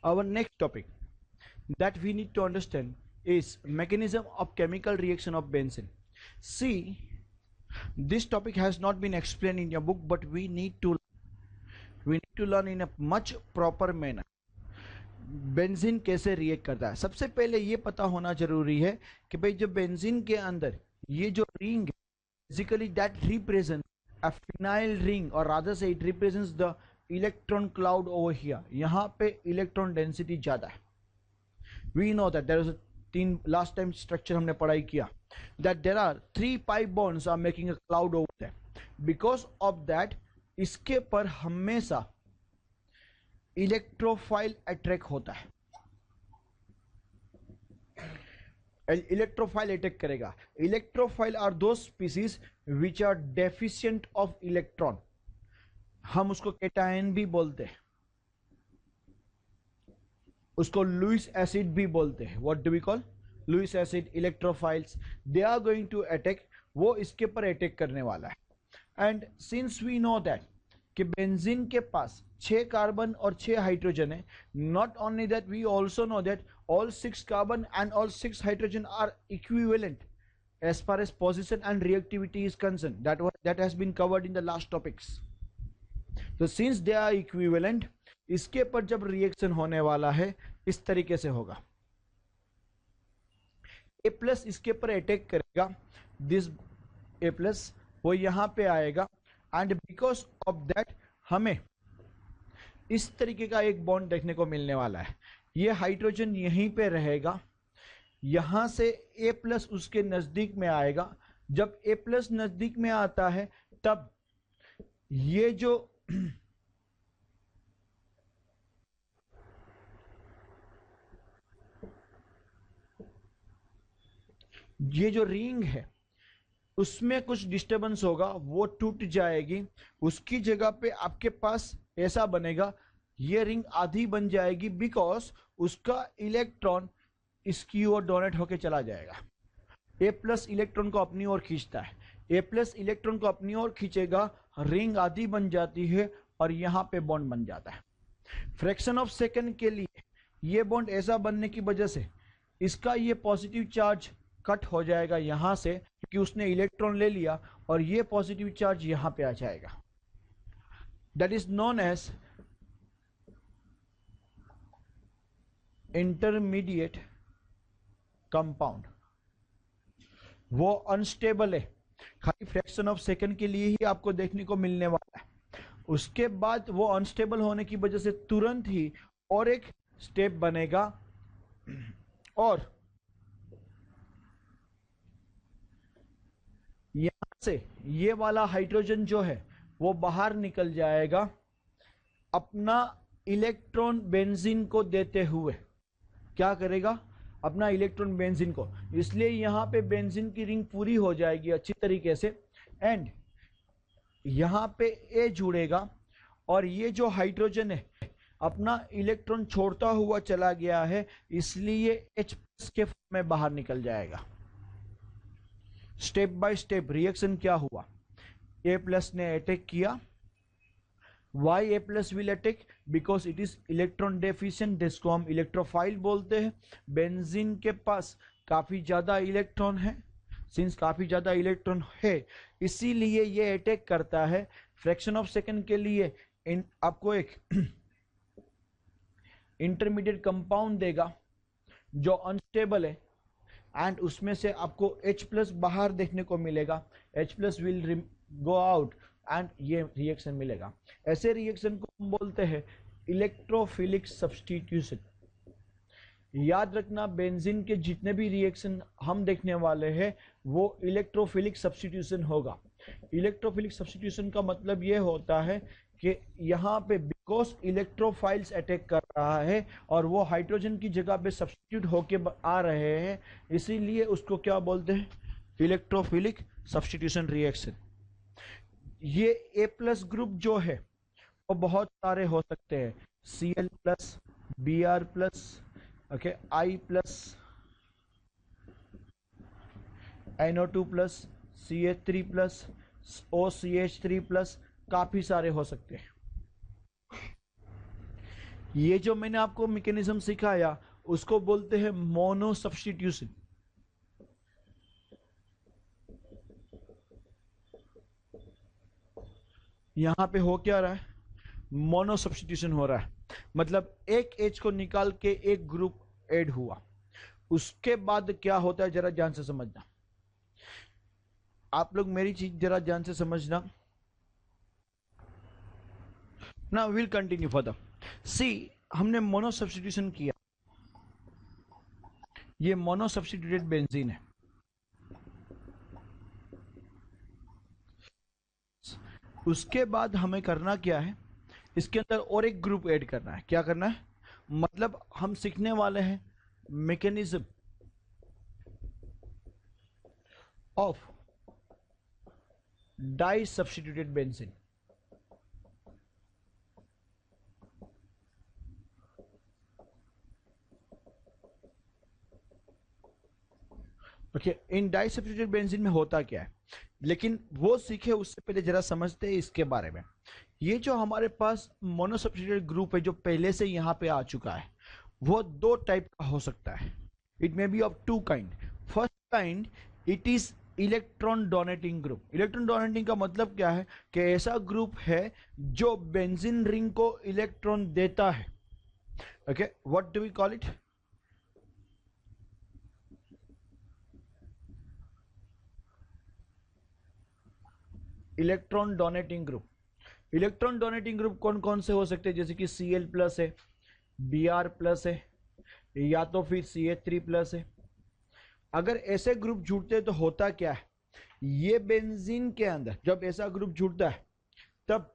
Our next topic that we need to understand is mechanism of chemical reaction of benzene. See, this topic has not been explained in your book, but we need to learn in a much proper manner. Benzene कैसे react करता है, सबसे पहले ये पता होना जरूरी है कि भाई जो बेंजीन के अंदर ये जो ring basically that represent a phenyl ring और rather say it represents the electron cloud over here. यहाँ पे इलेक्ट्रॉन डेंसिटी ज्यादा है. We know that there is तीन लास्ट टाइम स्ट्रक्चर हमने पढ़ाई किया that there are 3 pi bonds are making a cloud over there. Because of that इसके पर हमेशा इलेक्ट्रोफाइल अटैक होता है. इलेक्ट्रोफाइल अटैक करेगा. इलेक्ट्रोफाइल आर दो species which are deficient of electron. हम उसको कैटायन भी बोलते हैं, उसको लुइस एसिड भी बोलते हैं. What do we call Lewis acid electrophiles. They are going to attack, वो इसके पर अटैक करने वाला है. And since we know that कि बेंजीन के पास 6 कार्बन और 6 हाइड्रोजन है. Not only that, we also know that all 6 carbon and all 6 hydrogen are equivalent as far as position and reactivity is concerned. That has been covered in the last topics. So since they are equivalent, इसके पर जब reaction होने वाला है इस तरीके से होगा. A प्लस इसके पर अटैक करेगा, दिस A प्लस वो यहां पे आएगा एंड बिकॉज ऑफ दैट हमें इस तरीके का एक बॉन्ड देखने को मिलने वाला है. ये हाइड्रोजन यहीं पे रहेगा, यहां से A प्लस उसके नजदीक में आएगा. जब A प्लस नजदीक में आता है तब ये जो रिंग है उसमें कुछ डिस्टरबेंस होगा, वो टूट जाएगी. उसकी जगह पे आपके पास ऐसा बनेगा, ये रिंग आधी बन जाएगी बिकॉज उसका इलेक्ट्रॉन इसकी ओर डोनेट होके चला जाएगा. A प्लस इलेक्ट्रॉन को अपनी ओर खींचता है. A प्लस इलेक्ट्रॉन को अपनी ओर खींचेगा, रिंग आधी बन जाती है और यहां पे बॉन्ड बन जाता है. फ्रैक्शन ऑफ सेकंड के लिए ये बॉन्ड ऐसा बनने की वजह से इसका ये पॉजिटिव चार्ज कट हो जाएगा यहां से, क्योंकि उसने इलेक्ट्रॉन ले लिया और ये पॉजिटिव चार्ज यहां पे आ जाएगा. That is known as intermediate compound. वो अनस्टेबल है, खाली फ्रैक्शन ऑफ सेकंड के लिए ही आपको देखने को मिलने वाला है. उसके बाद वो अनस्टेबल होने की वजह से तुरंत ही और एक स्टेप बनेगा और यहां से ये वाला हाइड्रोजन जो है वो बाहर निकल जाएगा अपना इलेक्ट्रॉन बेंजीन को देते हुए. क्या करेगा? अपना इलेक्ट्रॉन बेंजीन को. इसलिए यहां पे बेंजीन की रिंग पूरी हो जाएगी अच्छी तरीके से एंड यहां पे ए जुड़ेगा और ये जो हाइड्रोजन है अपना इलेक्ट्रॉन छोड़ता हुआ चला गया है, इसलिए H प्लस के फॉर्म में बाहर निकल जाएगा. स्टेप बाय स्टेप रिएक्शन क्या हुआ? A प्लस ने अटैक किया. Why A plus will attack? Because it is electron deficient, जिसको हम इलेक्ट्रोफाइल बोलते हैं. बेंजीन के पास काफी ज्यादा इलेक्ट्रॉन है. सिंस काफी ज्यादा इलेक्ट्रॉन है इसीलिए ये अटैक करता है. फ्रैक्शन ऑफ सेकंड के लिए आपको एक इंटरमीडिएट कंपाउंड देगा जो अनस्टेबल है एंड उसमें से आपको H प्लस बाहर देखने को मिलेगा. H plus will go out and ये रिएक्शन मिलेगा. ऐसे रिएक्शन को हम बोलते हैं इलेक्ट्रोफिलिक सब्स्टिट्यूशन. याद रखना, बेंजीन के जितने भी रिएक्शन हम देखने वाले हैं वो इलेक्ट्रोफिलिक सब्स्टिट्यूशन होगा. इलेक्ट्रोफिलिक सब्स्टिट्यूशन का मतलब ये होता है कि यहाँ पे बिकॉज इलेक्ट्रोफाइल्स अटैक कर रहा है और वो हाइड्रोजन की जगह पे सब्स्टिट्यूट होके आ रहे हैं, इसीलिए उसको क्या बोलते हैं? Electrophilic substitution reaction. ये A प्लस ग्रुप जो है वो बहुत सारे हो सकते हैं. Cl plus, Br plus, okay, I plus, NO2 plus, CH3 plus, OCH3 plus, काफी सारे हो सकते हैं. ये जो मैंने आपको मैकेनिज्म सिखाया उसको बोलते हैं मोनो सब्स्टिट्यूशन। यहां पे हो क्या रहा है, मोनो सब्स्टिट्यूशन हो रहा है, मतलब एक एज को निकाल के एक ग्रुप ऐड हुआ। उसके बाद क्या होता है जरा ध्यान से समझना, आप लोग मेरी चीज जरा ध्यान से समझना ना। Will continue further. सी, हमने मोनो सब्स्टिट्यूशन किया, ये मोनो सब्स्टिट्यूटेड बेंजीन है। उसके बाद हमें करना क्या है, इसके अंदर और एक ग्रुप ऐड करना है। क्या करना है, मतलब हम सीखने वाले हैं mechanism of di substituted benzene. Okay, in di substituted benzene में होता क्या है, लेकिन वो सीखे उससे पहले जरा समझते हैं इसके बारे में। ये जो हमारे पास मोनो सब्स्टिट्यूटेड ग्रुप है जो पहले से यहां पे आ चुका है, वो दो टाइप का हो सकता है। It may be of two kind. First kind, it is electron donating group. Electron donating का मतलब क्या है कि ऐसा ग्रुप है जो बेंजीन रिंग को इलेक्ट्रॉन देता है। Okay, what do we call it, electron donating group. Electron donating group कौन कौन से हो सकते हैं, जैसे कि Cl प्लस है, Br प्लस है, या तो फिर Ca3 प्लस है। अगर ऐसे ग्रुप जुड़ते हैं तो होता क्या है, ये बेंजीन के अंदर जब ऐसा ग्रुप जुड़ता है तब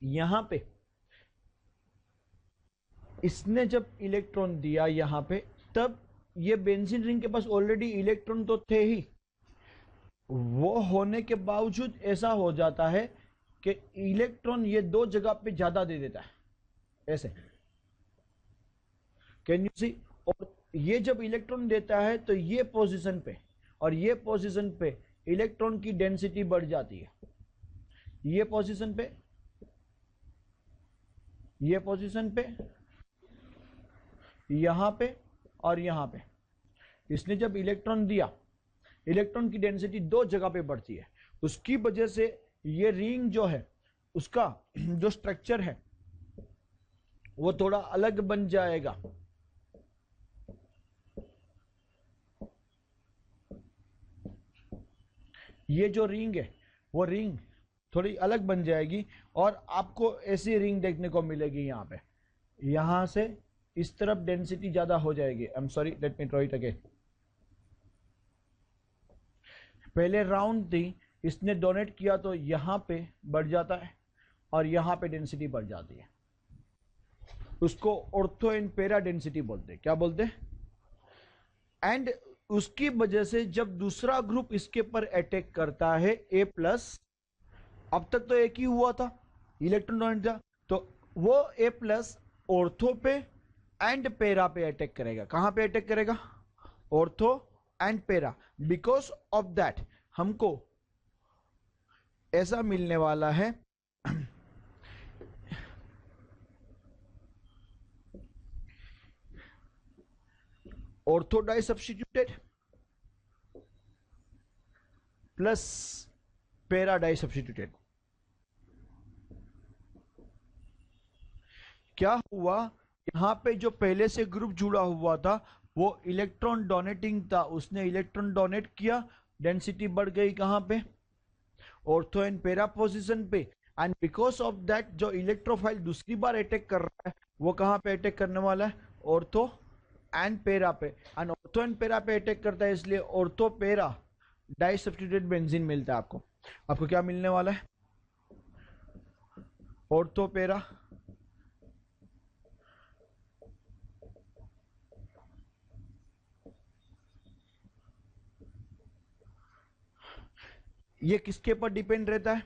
यहां पे इसने जब इलेक्ट्रॉन दिया यहां पे, तब ये बेंजीन रिंग के पास ऑलरेडी इलेक्ट्रॉन तो थे ही, वो होने के बावजूद ऐसा हो जाता है कि इलेक्ट्रॉन ये दो जगह पे ज्यादा दे देता है, ऐसे। कैन यू सी, और ये जब इलेक्ट्रॉन देता है तो ये पोजीशन पे और ये पोजीशन पे इलेक्ट्रॉन की डेंसिटी बढ़ जाती है। ये पोजीशन पे, ये पोजीशन पे, यहां पे और यहां पे इसने जब इलेक्ट्रॉन दिया, इलेक्ट्रॉन की डेंसिटी दो जगह पे बढ़ती है। उसकी वजह से ये रिंग जो है उसका जो स्ट्रक्चर है वो थोड़ा अलग बन जाएगा। ये जो रिंग है वो रिंग थोड़ी अलग बन जाएगी और आपको ऐसी रिंग देखने को मिलेगी। यहां पे, यहां से इस तरफ डेंसिटी ज्यादा हो जाएगी। I am sorry, let me draw it again. पहले राउंड थी, इसने डोनेट किया तो यहां पे बढ़ जाता है और यहां पे डेंसिटी बढ़ जाती है। उसको ऑर्थो एंड पैरा डेंसिटी बोलते हैं। क्या बोलते हैं? एंड उसकी वजह से जब दूसरा ग्रुप इसके पर अटैक करता है ए प्लस, अब तक तो एक ही हुआ था, इलेक्ट्रॉन डोनेट था, तो वो ए प्लस ऑर्थो पे एंड पैरा पे अटैक करेगा। कहां पे अटैक करेगा? Ortho and para. Because of that हमको ऐसा मिलने वाला है ortho di substituted plus para di substituted. क्या हुआ, यहां पे जो पहले से ग्रुप जुड़ा हुआ था वो इलेक्ट्रॉन डोनेटिंग था, उसने इलेक्ट्रॉन डोनेट किया, डेंसिटी बढ़ गई कहां पे? ऑर्थो एंड पैरा पोजीशन पे। एंड बिकॉज ऑफ दैट जो इलेक्ट्रोफाइल दूसरी बार अटैक कर रहा है वो कहां पे अटैक करने वाला है? ऑर्थो एंड पैरा पे। एंड ऑर्थो एंड पैरा पे अटैक करता है, इसलिए ortho para di substituted benzene मिलता है आपको। आपको क्या मिलने वाला है? ऑर्थो पैरा ये किसके पर डिपेंड रहता है?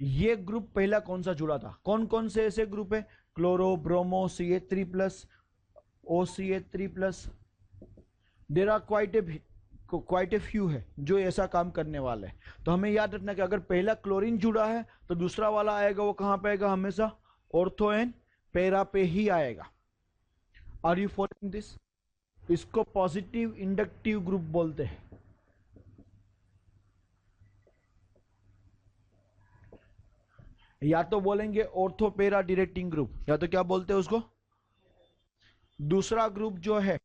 ये ग्रुप पहला कौन सा जुड़ा था? कौन कौन से ऐसे ग्रुप है? Chloro, bromo, Ca3 plus, OCA3 plus. There are quite a few है जो ऐसा काम करने वाला है। तो हमें याद रखना कि अगर पहला क्लोरीन जुड़ा है तो दूसरा वाला आएगा वो कहां पे आएगा? हमेशा ऑर्थो एंड पैरा पे ही आएगा। Are you following this? इसको पॉजिटिव इंडक्टिव ग्रुप बोलते हैं। या तो बोलेंगे ऑर्थो पैरा डायरेक्टिंग ग्रुप, या तो क्या बोलते हैं उसको। दूसरा ग्रुप जो है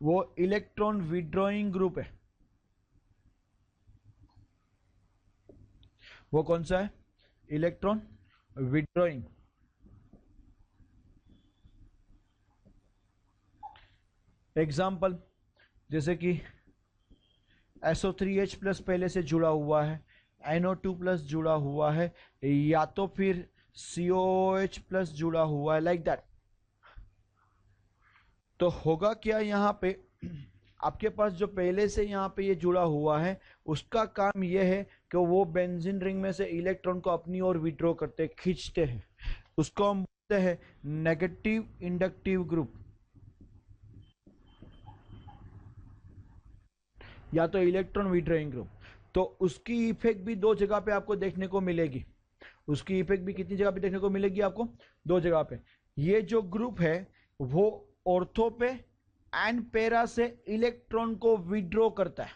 वो इलेक्ट्रॉन विड्रॉइंग ग्रुप है। वो कौन सा है? Electron withdrawing. एग्जाम्पल जैसे कि SO3H प्लस पहले से जुड़ा हुआ है, NO2 प्लस जुड़ा हुआ है, या तो फिर COOH प्लस जुड़ा हुआ है, लाइक दैट। तो होगा क्या यहाँ पे, आपके पास जो पहले से यहाँ पे ये जुड़ा हुआ है उसका काम ये है कि वो बेंजीन रिंग में से इलेक्ट्रॉन को अपनी ओर विड्रॉ करते, खींचते हैं। उसको हम बोलते हैं नेगेटिव इंडक्टिव ग्रुप, या तो इलेक्ट्रॉन विड्रॉइंग ग्रुप। तो उसकी इफेक्ट भी दो जगह पे आपको देखने को मिलेगी। उसकी इफेक्ट भी कितनी जगह पे देखने को मिलेगी आपको? दो जगह पे। ये जो ग्रुप है वो ऑर्थो पे एंड पैरा से इलेक्ट्रॉन को विड्रॉ करता है।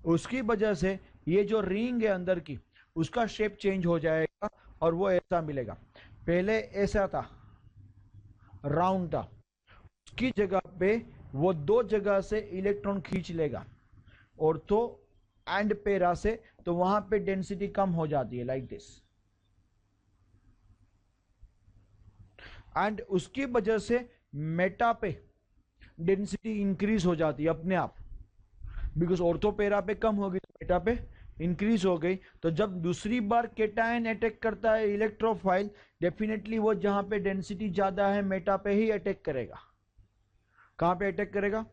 उसकी वजह से ये जो रिंग है अंदर की, उसका शेप चेंज हो जाएगा और वो ऐसा मिलेगा। पहले ऐसा था, राउंड था, उसकी जगह पे वो दो जगह से इलेक्ट्रॉन खींच लेगा, ऑर्थो एंड पैरा से, तो वहां पे डेंसिटी कम हो जाती है, लाइक दिस। एंड उसकी वजह से मेटा पे डेंसिटी इंक्रीज हो जाती है अपने आप, बिकॉज ऑर्थो पैरा पे कम होगी तो मेटा पे इंक्रीज हो गई। तो जब दूसरी बार केटायन अटैक करता है इलेक्ट्रोफाइल, डेफिनेटली वो जहां पे डेंसिटी ज्यादा है मेटा पे ही अटैक करेगा। कहां पे अटैक करेगा?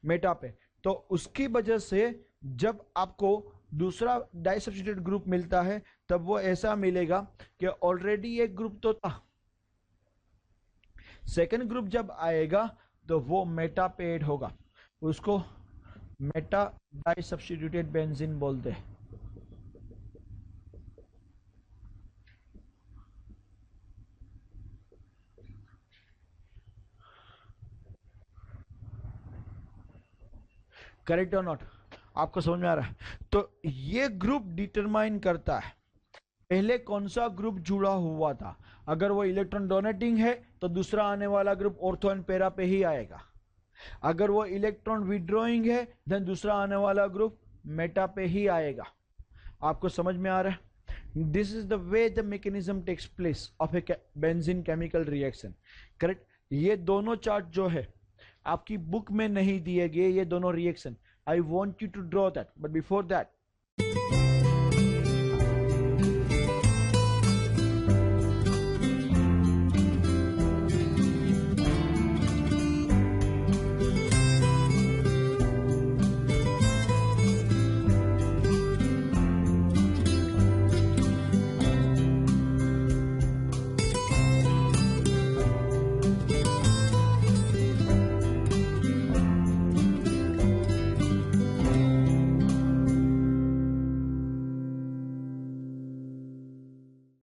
मेटा पे। तो उसकी वजह से जब आपको दूसरा डाइसब्स्टिट्यूट ग्रुप मिलता है तब वो ऐसा मिलेगा कि ऑलरेडी एक ग्रुप तो था, सेकेंड ग्रुप जब आएगा तो वो मेटा पे ऐड होगा। उसको मेटा डाइसब्स्टिट्यूटेड बेंजीन बोलते हैं। करेक्ट और नॉट? आपको समझ में आ रहा है? तो ये ग्रुप डिटरमाइन करता है पहले कौन सा ग्रुप जुड़ा हुआ था। अगर वो इलेक्ट्रॉन डोनेटिंग है तो दूसरा आने वाला ग्रुप ऑर्थो एंड पैरा पे ही आएगा। अगर वो इलेक्ट्रॉन विड्रॉइंग है देन दूसरा आने वाला ग्रुप मेटा पे ही आएगा। आपको समझ में आ रहा है? This is the way the mechanism takes place of a benzene chemical reaction. Correct? ये दोनों चार्ट जो है आपकी बुक में नहीं दिए गए, ये दोनों reaction, I want you to draw that, but before that